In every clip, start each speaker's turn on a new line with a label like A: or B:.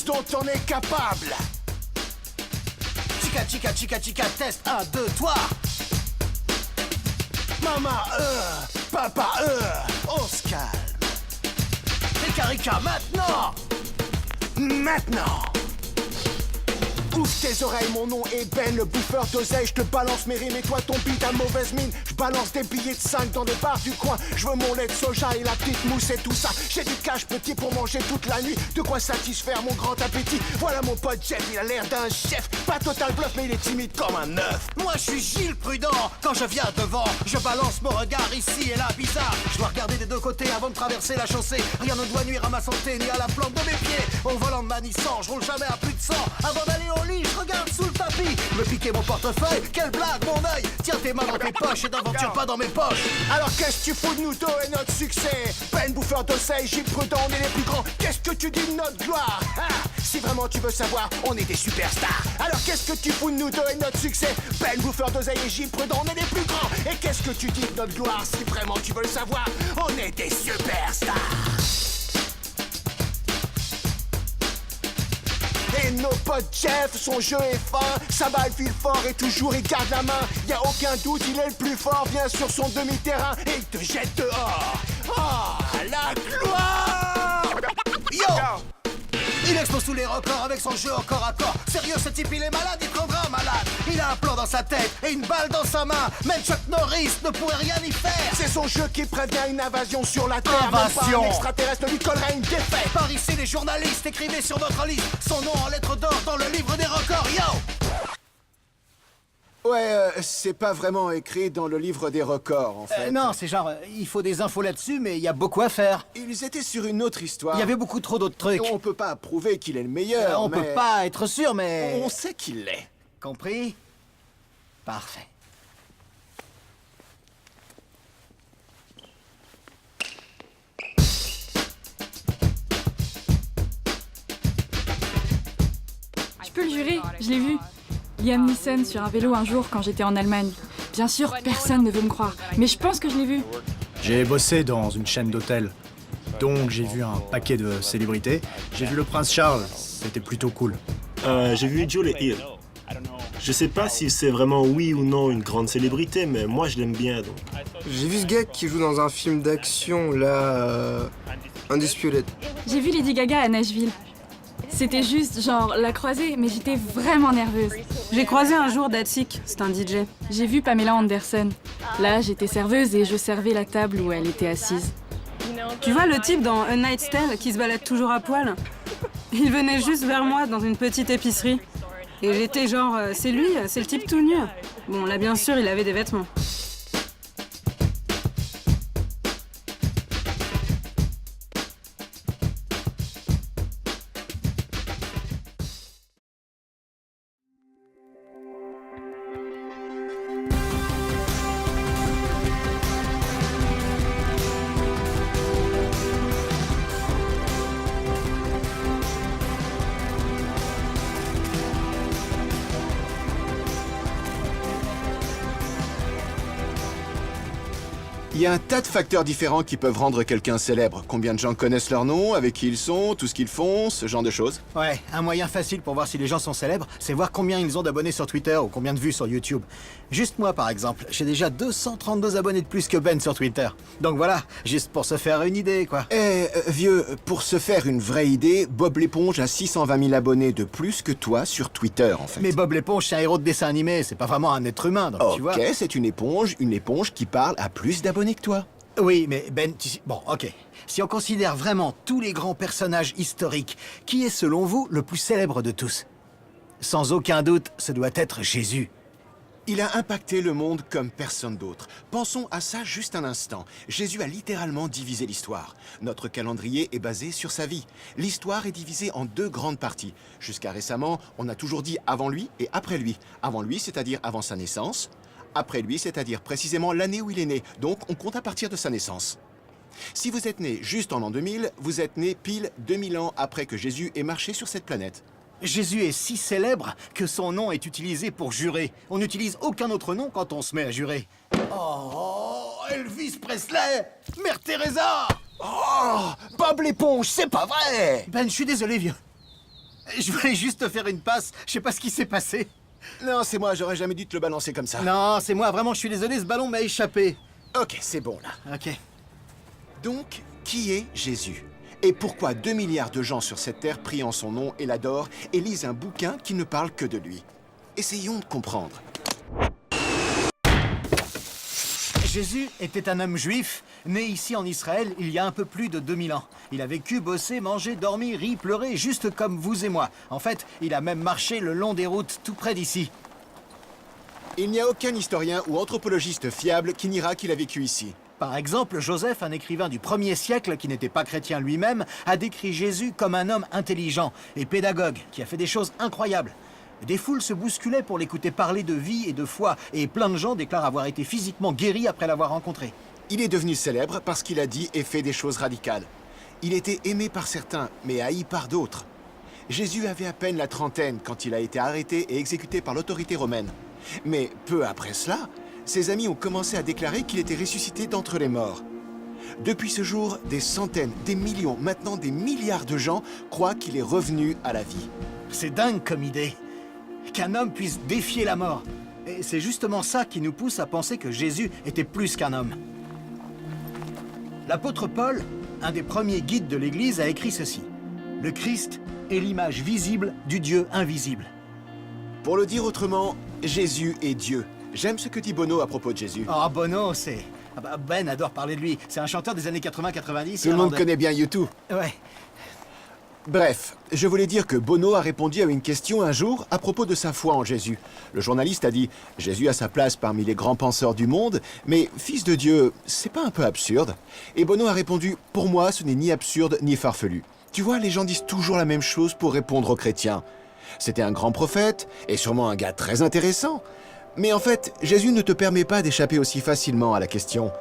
A: dont on est capable.
B: Chica, chica, chica, chica, test 1, 2, toi.
A: Maman, papa,
B: On se calme. Les caricas, maintenant.
A: maintenant. Ouvre tes oreilles, mon nom est Ben, le bouffeur d'oseille. Je te balance mes rimes et toi ton beat à mauvaise mine. Je balance des billets de 5 dans des bars du coin. Je veux mon lait de soja et la petite mousse et tout ça. J'ai du cash petit pour manger toute la nuit. De quoi satisfaire mon grand appétit. Voilà mon pote Jeff, il a l'air d'un chef. Pas total bluff mais il est timide comme un œuf.
B: Moi je suis Gilles Prudent. Quand je viens devant, je balance mon regard ici et là bizarre. Je dois regarder des deux côtés avant de traverser la chaussée. Rien ne doit nuire à ma santé ni à la plante de mes pieds. Au volant de ma Nissan, je roule jamais à plus de 100. Avant d'aller au lit, je regarde sous le tapis. Me piquer mon portefeuille, quelle blague mon œil. Tiens tes mains dans tes poches et d'aventure pas dans mes poches.
A: Alors qu'est-ce que tu fous de nous deux et notre succès? Ben bouffeur d'oseille, Gilles Prudent, on est les plus grands. Qu'est-ce que tu dis de notre gloire? Si vraiment tu veux savoir, on est des superstars. Alors qu'est-ce que tu fous de nous deux et notre succès? Ben bouffeur d'oseille et Gilles Prudent, on est les plus grands. Et qu'est-ce que tu dis de notre gloire? Si vraiment tu veux le savoir, on est des superstars. Et nos potes Jeff, son jeu est fin, sa balle file fort et toujours il garde la main. Y a aucun doute, il est le plus fort, vient sur son demi-terrain et il te jette dehors. Oh, la gloire!
B: Yo! Il explose tous les records avec son jeu au corps à corps. Sérieux, ce type il est malade, il te rendra malade. Il a un plan dans sa tête et une balle dans sa main. Même Chuck Norris ne pourrait rien y faire.
A: C'est son jeu qui prévient une invasion sur la Terre.
B: Invasion.
A: Même pas un extraterrestre lui collerait une défaite.
B: Par ici, les journalistes écrivaient sur notre liste son nom en lettres d'or dans le livre des records. Yo!
A: Ouais, c'est pas vraiment écrit dans le livre des records, en fait.
B: Non, c'est genre, il faut des infos là-dessus, mais il y a beaucoup à faire.
A: Ils étaient sur une autre histoire.
B: Il y avait beaucoup trop d'autres trucs.
A: On peut pas prouver qu'il est le meilleur,
B: On
A: mais...
B: peut pas être sûr, mais...
A: On sait qu'il l'est.
B: Compris? Parfait.
C: Je peux le jurer, je l'ai vu. Liam Neeson sur un vélo un jour quand j'étais en Allemagne. Bien sûr, personne ne veut me croire, mais je pense que je l'ai vu.
D: J'ai bossé dans une chaîne d'hôtels, donc j'ai vu un paquet de célébrités. J'ai vu le prince Charles, c'était plutôt cool.
E: J'ai vu Julie Hill. Je sais pas si c'est vraiment oui ou non une grande célébrité, mais moi je l'aime bien donc.
F: J'ai vu ce gars qui joue dans un film d'action, là... Undisputed.
C: J'ai vu Lady Gaga à Nashville. C'était juste genre la croisée, mais j'étais vraiment nerveuse.
G: J'ai croisé un jour Datsik, c'est un DJ.
C: J'ai vu Pamela Anderson. Là, j'étais serveuse et je servais la table où elle était assise.
G: Tu vois le type dans A Knight's Tale qui se balade toujours à poil? Il venait juste vers moi dans une petite épicerie. Et j'étais genre, c'est lui, c'est le type tout nu. Bon, là bien sûr, il avait des vêtements.
A: Il y a un tas de facteurs différents qui peuvent rendre quelqu'un célèbre. Combien de gens connaissent leur nom, avec qui ils sont, tout ce qu'ils font, ce genre de choses.
B: Ouais, un moyen facile pour voir si les gens sont célèbres, c'est voir combien ils ont d'abonnés sur Twitter ou combien de vues sur YouTube. Juste moi, par exemple, j'ai déjà 232 abonnés de plus que Ben sur Twitter. Donc voilà, juste pour se faire une idée, quoi.
A: Vieux, pour se faire une vraie idée, Bob l'éponge a 620 000 abonnés de plus que toi sur Twitter, en fait.
B: Mais Bob l'éponge, c'est un héros de dessin animé, c'est pas vraiment un être humain, donc tu vois...
A: Ok, c'est une éponge qui parle à plus d'abonnés que toi.
B: Oui, mais Ben, bon, ok. Si on considère vraiment tous les grands personnages historiques, qui est selon vous le plus célèbre de tous? Sans aucun doute, ce doit être Jésus.
A: Il a impacté le monde comme personne d'autre. Pensons à ça juste un instant. Jésus a littéralement divisé l'histoire. Notre calendrier est basé sur sa vie. L'histoire est divisée en deux grandes parties. Jusqu'à récemment, on a toujours dit avant lui et après lui. Avant lui, c'est-à-dire avant sa naissance. Après lui, c'est-à-dire précisément l'année où il est né. Donc, on compte à partir de sa naissance. Si vous êtes né juste en l'an 2000, vous êtes né pile 2000 ans après que Jésus ait marché sur cette planète.
B: Jésus est si célèbre que son nom est utilisé pour jurer. On n'utilise aucun autre nom quand on se met à jurer. Oh, Elvis Presley, Mère Teresa.
A: Oh, Bob l'éponge, c'est pas vrai!
B: Ben, je suis désolé, vieux. Je voulais juste te faire une passe, je sais pas ce qui s'est passé.
A: Non, c'est moi, j'aurais jamais dû te le balancer comme ça.
B: Non, c'est moi, vraiment, je suis désolé, ce ballon m'a échappé.
A: Ok, c'est bon là.
B: Ok.
A: Donc, qui est Jésus? Et pourquoi 2 milliards de gens sur cette terre prient en son nom et l'adorent et lisent un bouquin qui ne parle que de lui? Essayons de comprendre.
B: Jésus était un homme juif, né ici en Israël il y a un peu plus de 2000 ans. Il a vécu, bossé, mangé, dormi, ri, pleuré, juste comme vous et moi. En fait, il a même marché le long des routes tout près d'ici.
A: Il n'y a aucun historien ou anthropologiste fiable qui niera qu'il a vécu ici.
B: Par exemple, Joseph, un écrivain du 1er siècle qui n'était pas chrétien lui-même, a décrit Jésus comme un homme intelligent et pédagogue qui a fait des choses incroyables. Des foules se bousculaient pour l'écouter parler de vie et de foi, et plein de gens déclarent avoir été physiquement guéris après l'avoir rencontré.
A: Il est devenu célèbre parce qu'il a dit et fait des choses radicales. Il était aimé par certains, mais haï par d'autres. Jésus avait à peine la trentaine quand il a été arrêté et exécuté par l'autorité romaine. Mais peu après cela, ses amis ont commencé à déclarer qu'il était ressuscité d'entre les morts. Depuis ce jour, des centaines, des millions, maintenant des milliards de gens croient qu'il est revenu à la vie.
B: C'est dingue comme idée. Qu'un homme puisse défier la mort. Et c'est justement ça qui nous pousse à penser que Jésus était plus qu'un homme. L'apôtre Paul, un des premiers guides de l'Église, a écrit ceci. Le Christ est l'image visible du Dieu invisible.
A: Pour le dire autrement, Jésus est Dieu. J'aime ce que dit Bono à propos de Jésus.
B: Oh, Bono, c'est... Ah bah, Ben adore parler de lui. C'est un chanteur des années 80-90.
A: Tout le monde connaît bien U2.
B: Ouais.
A: Bref, je voulais dire que Bono a répondu à une question un jour à propos de sa foi en Jésus. Le journaliste a dit « Jésus a sa place parmi les grands penseurs du monde, mais fils de Dieu, c'est pas un peu absurde ?» Et Bono a répondu « Pour moi, ce n'est ni absurde ni farfelu. Tu vois, les gens disent toujours la même chose pour répondre aux chrétiens. C'était un grand prophète, et sûrement un gars très intéressant. Mais en fait, Jésus ne te permet pas d'échapper aussi facilement à la question.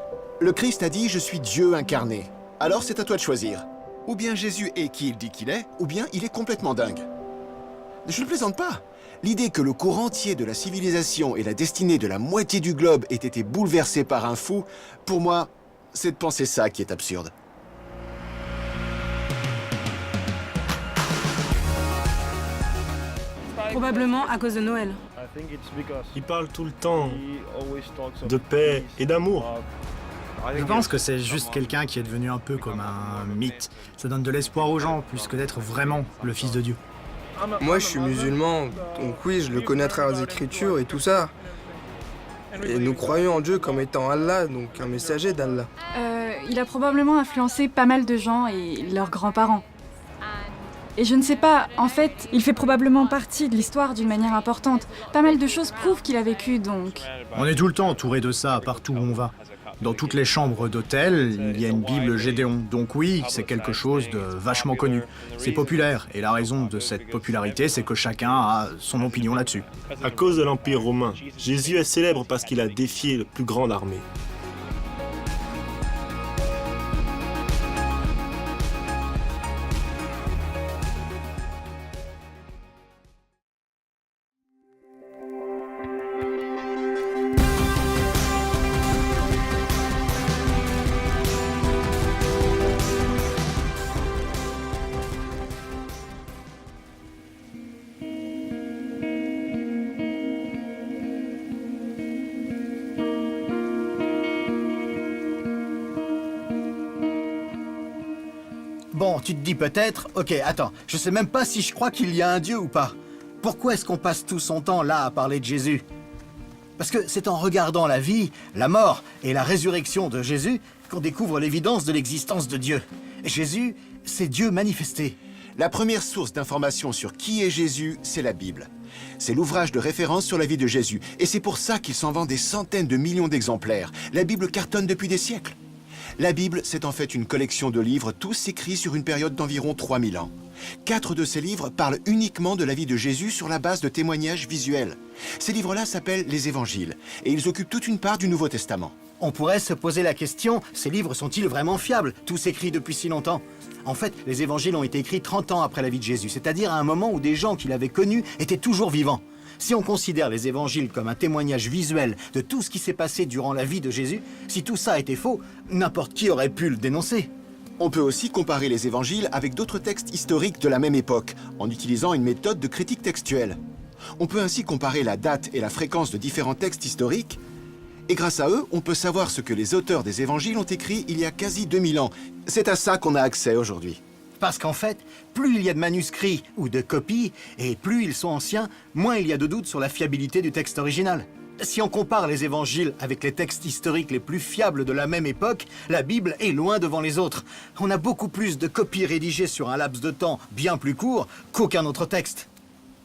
A: Le Christ a dit « Je suis Dieu incarné ». Alors c'est à toi de choisir. Ou bien Jésus est qui il dit qu'il est, ou bien il est complètement dingue. Je ne plaisante pas. L'idée que le cours entier de la civilisation et la destinée de la moitié du globe ait été bouleversée par un fou, pour moi, c'est de penser ça qui est absurde.
G: Probablement à cause de Noël.
E: Il parle tout le temps de paix et d'amour.
D: Je pense que c'est juste quelqu'un qui est devenu un peu comme un mythe. Ça donne de l'espoir aux gens, plus que d'être vraiment le fils de Dieu.
F: Moi, je suis musulman, donc oui, je le connais à travers les Écritures et tout ça. Et nous croyons en Dieu comme étant Allah, donc un messager d'Allah.
C: Il a probablement influencé pas mal de gens et leurs grands-parents. Et je ne sais pas, en fait, il fait probablement partie de l'histoire d'une manière importante. Pas mal de choses prouvent qu'il a vécu, donc...
D: On est tout le temps entouré de ça, partout où on va. Dans toutes les chambres d'hôtel, il y a une Bible Gédéon. Donc oui, c'est quelque chose de vachement connu. C'est populaire, et la raison de cette popularité, c'est que chacun a son opinion là-dessus.
E: À cause de l'Empire romain, Jésus est célèbre parce qu'il a défié la plus grande armée.
B: Bon, tu te dis peut-être, ok, attends, je sais même pas si je crois qu'il y a un Dieu ou pas. Pourquoi est-ce qu'on passe tout son temps là à parler de Jésus? Parce que c'est en regardant la vie, la mort et la résurrection de Jésus qu'on découvre l'évidence de l'existence de Dieu. Jésus, c'est Dieu manifesté.
A: La première source d'information sur qui est Jésus, c'est la Bible. C'est l'ouvrage de référence sur la vie de Jésus, et c'est pour ça qu'il s'en vend des centaines de millions d'exemplaires. La Bible cartonne depuis des siècles. La Bible, c'est en fait une collection de livres, tous écrits sur une période d'environ 3000 ans. 4 de ces livres parlent uniquement de la vie de Jésus sur la base de témoignages visuels. Ces livres-là s'appellent les Évangiles, et ils occupent toute une part du Nouveau Testament.
B: On pourrait se poser la question, ces livres sont-ils vraiment fiables, tous écrits depuis si longtemps? En fait, les Évangiles ont été écrits 30 ans après la vie de Jésus, c'est-à-dire à un moment où des gens qui l'avaient connu étaient toujours vivants. Si on considère les Évangiles comme un témoignage visuel de tout ce qui s'est passé durant la vie de Jésus, si tout ça était faux, n'importe qui aurait pu le dénoncer.
A: On peut aussi comparer les évangiles avec d'autres textes historiques de la même époque, en utilisant une méthode de critique textuelle. On peut ainsi comparer la date et la fréquence de différents textes historiques, et grâce à eux, on peut savoir ce que les auteurs des évangiles ont écrit il y a quasi 2000 ans. C'est à ça qu'on a accès aujourd'hui.
B: Parce qu'en fait, plus il y a de manuscrits ou de copies, et plus ils sont anciens, moins il y a de doutes sur la fiabilité du texte original. Si on compare les évangiles avec les textes historiques les plus fiables de la même époque, la Bible est loin devant les autres. On a beaucoup plus de copies rédigées sur un laps de temps bien plus court qu'aucun autre texte.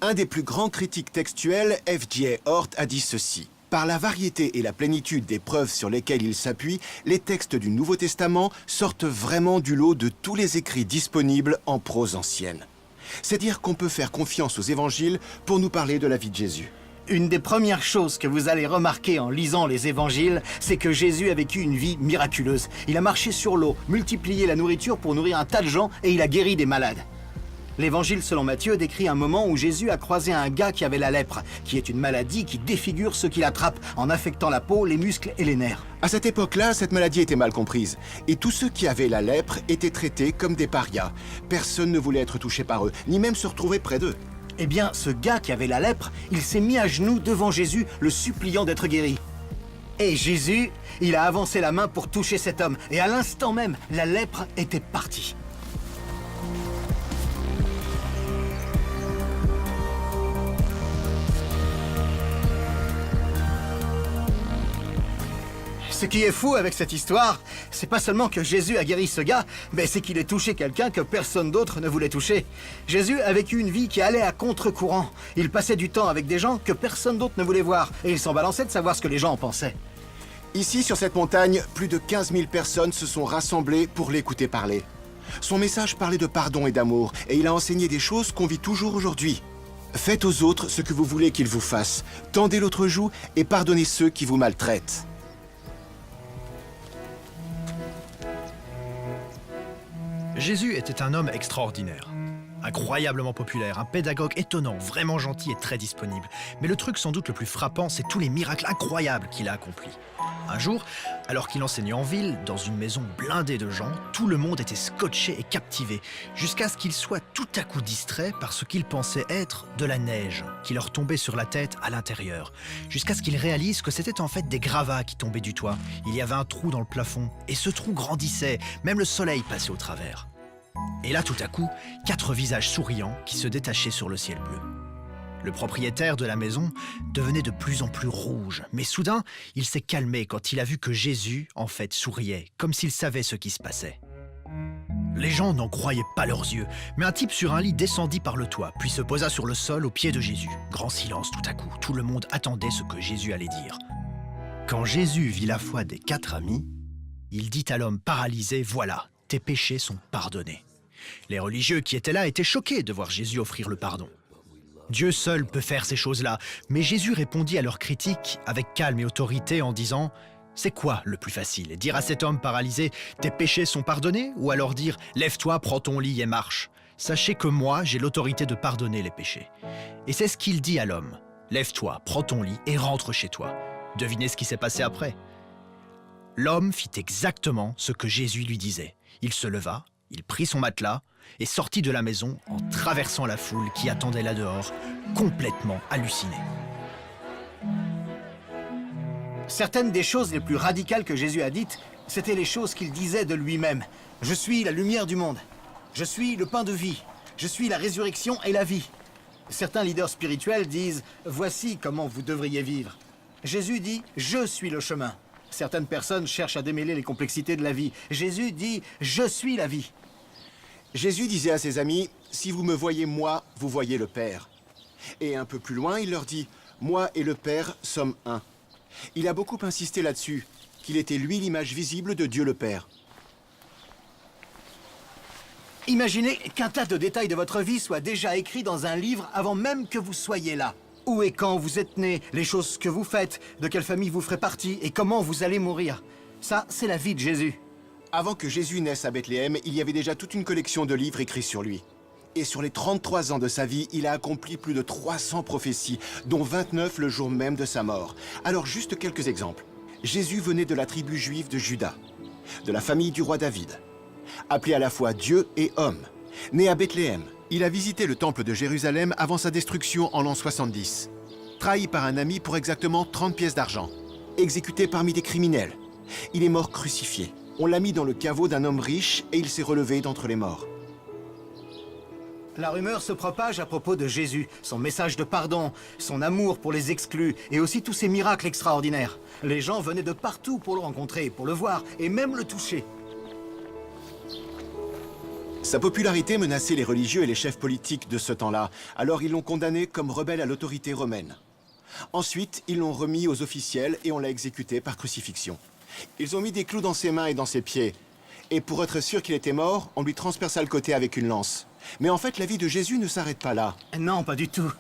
A: Un des plus grands critiques textuels, F.J. Hort, a dit ceci. Par la variété et la plénitude des preuves sur lesquelles il s'appuie, les textes du Nouveau Testament sortent vraiment du lot de tous les écrits disponibles en prose ancienne. C'est dire qu'on peut faire confiance aux évangiles pour nous parler de la vie de Jésus.
B: Une des premières choses que vous allez remarquer en lisant les évangiles, c'est que Jésus a vécu une vie miraculeuse. Il a marché sur l'eau, multiplié la nourriture pour nourrir un tas de gens et il a guéri des malades. L'évangile selon Matthieu décrit un moment où Jésus a croisé un gars qui avait la lèpre, qui est une maladie qui défigure ceux qui l'attrapent en affectant la peau, les muscles et les nerfs.
A: À cette époque-là, cette maladie était mal comprise, et tous ceux qui avaient la lèpre étaient traités comme des parias. Personne ne voulait être touché par eux, ni même se retrouver près d'eux.
B: Eh bien, ce gars qui avait la lèpre, il s'est mis à genoux devant Jésus, le suppliant d'être guéri. Et Jésus, il a avancé la main pour toucher cet homme, et à l'instant même, la lèpre était partie. Ce qui est fou avec cette histoire, c'est pas seulement que Jésus a guéri ce gars, mais c'est qu'il ait touché quelqu'un que personne d'autre ne voulait toucher. Jésus a vécu une vie qui allait à contre-courant. Il passait du temps avec des gens que personne d'autre ne voulait voir, et il s'en balançait de savoir ce que les gens en pensaient.
A: Ici, sur cette montagne, plus de 15 000 personnes se sont rassemblées pour l'écouter parler. Son message parlait de pardon et d'amour, et il a enseigné des choses qu'on vit toujours aujourd'hui. Faites aux autres ce que vous voulez qu'ils vous fassent. Tendez l'autre joue et pardonnez ceux qui vous maltraitent.
D: Jésus était un homme extraordinaire, incroyablement populaire, un pédagogue étonnant, vraiment gentil et très disponible. Mais le truc sans doute le plus frappant, c'est tous les miracles incroyables qu'il a accomplis. Un jour, alors qu'il enseignait en ville, dans une maison blindée de gens, tout le monde était scotché et captivé, jusqu'à ce qu'il soit tout à coup distrait par ce qu'il pensait être de la neige qui leur tombait sur la tête à l'intérieur, jusqu'à ce qu'il réalise que c'était en fait des gravats qui tombaient du toit. Il y avait un trou dans le plafond, et ce trou grandissait, même le soleil passait au travers. Et là, tout à coup, 4 visages souriants qui se détachaient sur le ciel bleu. Le propriétaire de la maison devenait de plus en plus rouge, mais soudain, il s'est calmé quand il a vu que Jésus, en fait, souriait, comme s'il savait ce qui se passait. Les gens n'en croyaient pas leurs yeux, mais un type sur un lit descendit par le toit, puis se posa sur le sol aux pieds de Jésus. Grand silence tout à coup, tout le monde attendait ce que Jésus allait dire. Quand Jésus vit la foi des 4 amis, il dit à l'homme paralysé, « Voilà, tes péchés sont pardonnés. » Les religieux qui étaient là étaient choqués de voir Jésus offrir le pardon. Dieu seul peut faire ces choses-là, mais Jésus répondit à leurs critiques avec calme et autorité en disant « C'est quoi le plus facile? Dire à cet homme paralysé « Tes péchés sont pardonnés » ou alors dire « Lève-toi, prends ton lit et marche. Sachez que moi, j'ai l'autorité de pardonner les péchés. » Et c'est ce qu'il dit à l'homme « Lève-toi, prends ton lit et rentre chez toi. » Devinez ce qui s'est passé après. L'homme fit exactement ce que Jésus lui disait. Il se leva, il prit son matelas et sortit de la maison en traversant la foule qui attendait là dehors, complètement hallucinée.
B: Certaines des choses les plus radicales que Jésus a dites, c'était les choses qu'il disait de lui-même. « Je suis la lumière du monde. Je suis le pain de vie. Je suis la résurrection et la vie. » Certains leaders spirituels disent « Voici comment vous devriez vivre. » Jésus dit « Je suis le chemin. » Certaines personnes cherchent à démêler les complexités de la vie. Jésus dit « Je suis la vie. »
A: Jésus disait à ses amis, « Si vous me voyez moi, vous voyez le Père. » Et un peu plus loin, il leur dit, « Moi et le Père sommes un. » Il a beaucoup insisté là-dessus, qu'il était lui l'image visible de Dieu le Père.
B: Imaginez qu'un tas de détails de votre vie soient déjà écrits dans un livre avant même que vous soyez là. Où et quand vous êtes né, les choses que vous faites, de quelle famille vous ferez partie et comment vous allez mourir. Ça, c'est la vie de Jésus.
A: Avant que Jésus naisse à Bethléem, il y avait déjà toute une collection de livres écrits sur lui. Et sur les 33 ans de sa vie, il a accompli plus de 300 prophéties, dont 29 le jour même de sa mort. Alors juste quelques exemples. Jésus venait de la tribu juive de Juda, de la famille du roi David. appelé à la fois Dieu et homme. Né à Bethléem, il a visité le temple de Jérusalem avant sa destruction en l'an 70. Trahi par un ami pour exactement 30 pièces d'argent. Exécuté parmi des criminels. Il est mort crucifié. On l'a mis dans le caveau d'un homme riche et il s'est relevé d'entre les morts.
B: La rumeur se propage à propos de Jésus, son message de pardon, son amour pour les exclus et aussi tous ses miracles extraordinaires. Les gens venaient de partout pour le rencontrer, pour le voir et même le toucher.
A: Sa popularité menaçait les religieux et les chefs politiques de ce temps-là, alors ils l'ont condamné comme rebelle à l'autorité romaine. Ensuite, ils l'ont remis aux officiels et on l'a exécuté par crucifixion. Ils ont mis des clous dans ses mains et dans ses pieds. Et pour être sûr qu'il était mort, on lui transperça le côté avec une lance. Mais en fait, la vie de Jésus ne s'arrête pas là.
B: Non, pas du tout.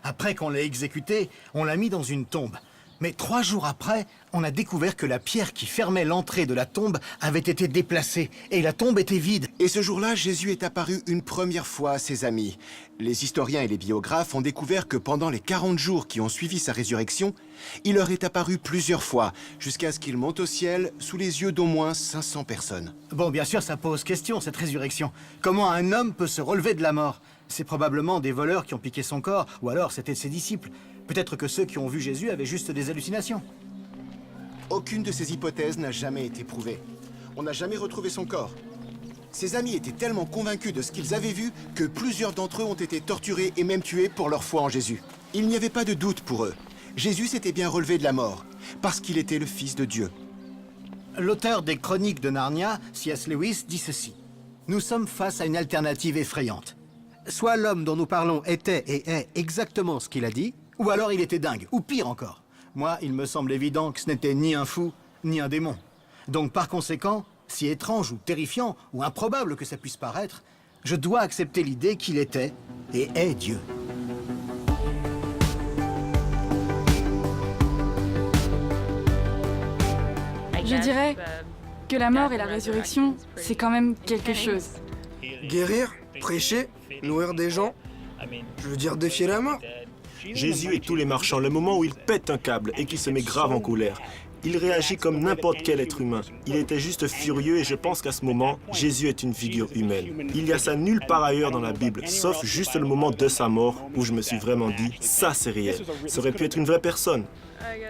B: Après qu'on l'ait exécuté, on l'a mis dans une tombe. Mais 3 jours après, on a découvert que la pierre qui fermait l'entrée de la tombe avait été déplacée et la tombe était vide.
A: Et ce jour-là, Jésus est apparu une première fois à ses amis. Les historiens et les biographes ont découvert que pendant les 40 jours qui ont suivi sa résurrection, il leur est apparu plusieurs fois, jusqu'à ce qu'il monte au ciel sous les yeux d'au moins 500 personnes.
B: Bon, bien sûr, ça pose question, cette résurrection. Comment un homme peut se relever de la mort? C'est probablement des voleurs qui ont piqué son corps, ou alors c'était ses disciples. Peut-être que ceux qui ont vu Jésus avaient juste des hallucinations.
A: Aucune de ces hypothèses n'a jamais été prouvée. On n'a jamais retrouvé son corps. Ses amis étaient tellement convaincus de ce qu'ils avaient vu que plusieurs d'entre eux ont été torturés et même tués pour leur foi en Jésus. Il n'y avait pas de doute pour eux. Jésus s'était bien relevé de la mort, parce qu'il était le Fils de Dieu.
B: L'auteur des Chroniques de Narnia, C.S. Lewis, dit ceci. Nous sommes face à une alternative effrayante. Soit l'homme dont nous parlons était et est exactement ce qu'il a dit, ou alors il était dingue, ou pire encore. Moi, il me semble évident que ce n'était ni un fou, ni un démon. Donc par conséquent, si étrange ou terrifiant, ou improbable que ça puisse paraître, je dois accepter l'idée qu'il était et est Dieu.
C: Je dirais que la mort et la résurrection, c'est quand même quelque chose.
F: Guérir, prêcher, nourrir des gens, je veux dire défier la mort.
E: Jésus et tous les marchands, le moment où il pète un câble et qu'il se met grave en colère, il réagit comme n'importe quel être humain. Il était juste furieux et je pense qu'à ce moment, Jésus est une figure humaine. Il y a ça nulle part ailleurs dans la Bible, sauf juste le moment de sa mort où je me suis vraiment dit, ça c'est réel. Ça aurait pu être une vraie personne.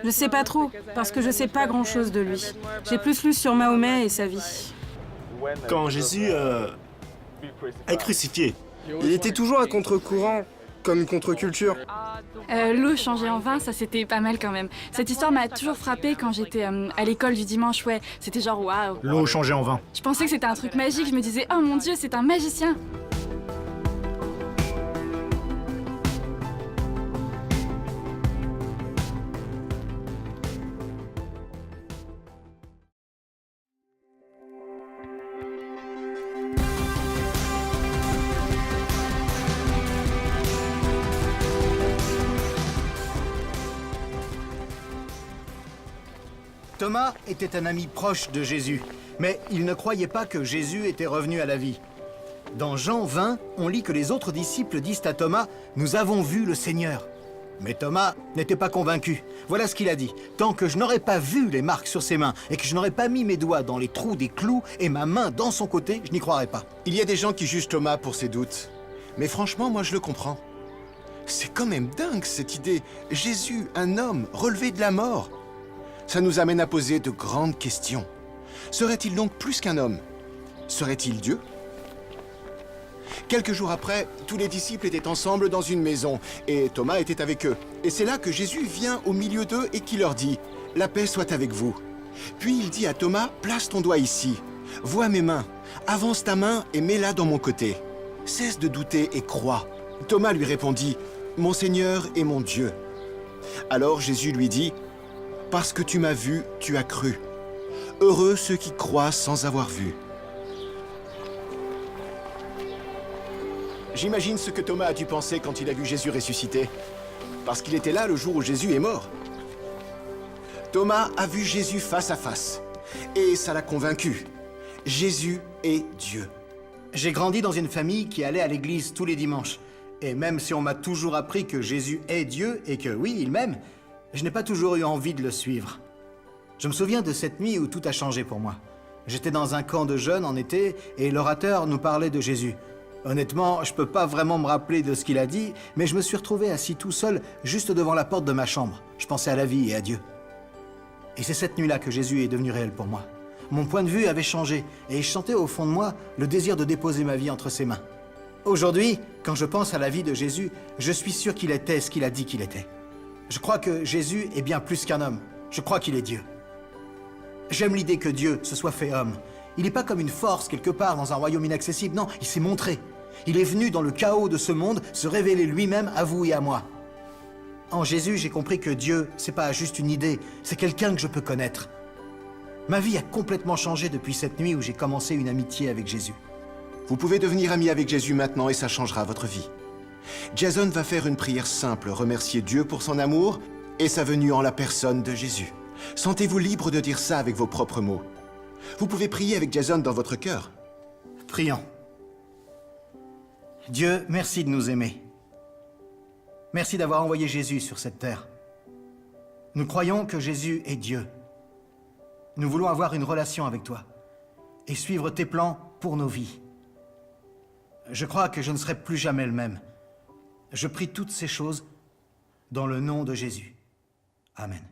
G: Je sais pas trop, parce que je sais pas grand-chose de lui. J'ai plus lu sur Mahomet et sa vie.
E: Quand Jésus est crucifié,
F: Il était toujours à contre-courant, comme une contre-culture.
C: L'eau changée en vin, ça c'était pas mal quand même. Cette histoire m'a toujours frappée quand j'étais à l'école du dimanche, ouais. C'était genre waouh.
D: L'eau changée en vin.
C: Je pensais que c'était un truc magique, je me disais oh mon Dieu, c'est un magicien.
B: Thomas était un ami proche de Jésus, mais il ne croyait pas que Jésus était revenu à la vie. Dans Jean 20, on lit que les autres disciples disent à Thomas « Nous avons vu le Seigneur ». Mais Thomas n'était pas convaincu. Voilà ce qu'il a dit. « Tant que je n'aurais pas vu les marques sur ses mains et que je n'aurais pas mis mes doigts dans les trous des clous et ma main dans son côté, je n'y croirais pas. »
A: Il y a des gens qui jugent Thomas pour ses doutes. Mais franchement, moi je le comprends. C'est quand même dingue cette idée. Jésus, un homme, relevé de la mort. Ça nous amène à poser de grandes questions. Serait-il donc plus qu'un homme? Serait-il Dieu? Quelques jours après, tous les disciples étaient ensemble dans une maison, et Thomas était avec eux. Et c'est là que Jésus vient au milieu d'eux et qui leur dit « La paix soit avec vous ». Puis il dit à Thomas « Place ton doigt ici, vois mes mains, avance ta main et mets-la dans mon côté. Cesse de douter et crois ». Thomas lui répondit « Mon Seigneur et mon Dieu ». Alors Jésus lui dit « Parce que tu m'as vu, tu as cru. Heureux ceux qui croient sans avoir vu. » J'imagine ce que Thomas a dû penser quand il a vu Jésus ressuscité. Parce qu'il était là le jour où Jésus est mort. Thomas a vu Jésus face à face. Et ça l'a convaincu. Jésus est Dieu.
B: J'ai grandi dans une famille qui allait à l'église tous les dimanches. Et même si on m'a toujours appris que Jésus est Dieu et que oui, il m'aime, je n'ai pas toujours eu envie de le suivre. Je me souviens de cette nuit où tout a changé pour moi.
H: J'étais dans un camp de jeunes en été et l'orateur nous parlait de Jésus. Honnêtement, je peux pas vraiment me rappeler de ce qu'il a dit, mais je me suis retrouvé assis tout seul juste devant la porte de ma chambre. Je pensais à la vie et à Dieu. Et c'est cette nuit-là que Jésus est devenu réel pour moi. Mon point de vue avait changé et je sentais au fond de moi le désir de déposer ma vie entre ses mains. Aujourd'hui, quand je pense à la vie de Jésus, je suis sûr qu'il était ce qu'il a dit qu'il était. Je crois que Jésus est bien plus qu'un homme. Je crois qu'il est Dieu. J'aime l'idée que Dieu se soit fait homme. Il n'est pas comme une force quelque part dans un royaume inaccessible. Non, il s'est montré. Il est venu dans le chaos de ce monde se révéler lui-même à vous et à moi. En Jésus, j'ai compris que Dieu, c'est pas juste une idée, c'est quelqu'un que je peux connaître. Ma vie a complètement changé depuis cette nuit où j'ai commencé une amitié avec Jésus.
A: Vous pouvez devenir ami avec Jésus maintenant et ça changera votre vie. Jason va faire une prière simple, remercier Dieu pour son amour et sa venue en la personne de Jésus. Sentez-vous libre de dire ça avec vos propres mots. Vous pouvez prier avec Jason dans votre cœur.
H: Prions. Dieu, merci de nous aimer. Merci d'avoir envoyé Jésus sur cette terre. Nous croyons que Jésus est Dieu. Nous voulons avoir une relation avec toi et suivre tes plans pour nos vies. Je crois que je ne serai plus jamais le même. Je prie toutes ces choses dans le nom de Jésus. Amen.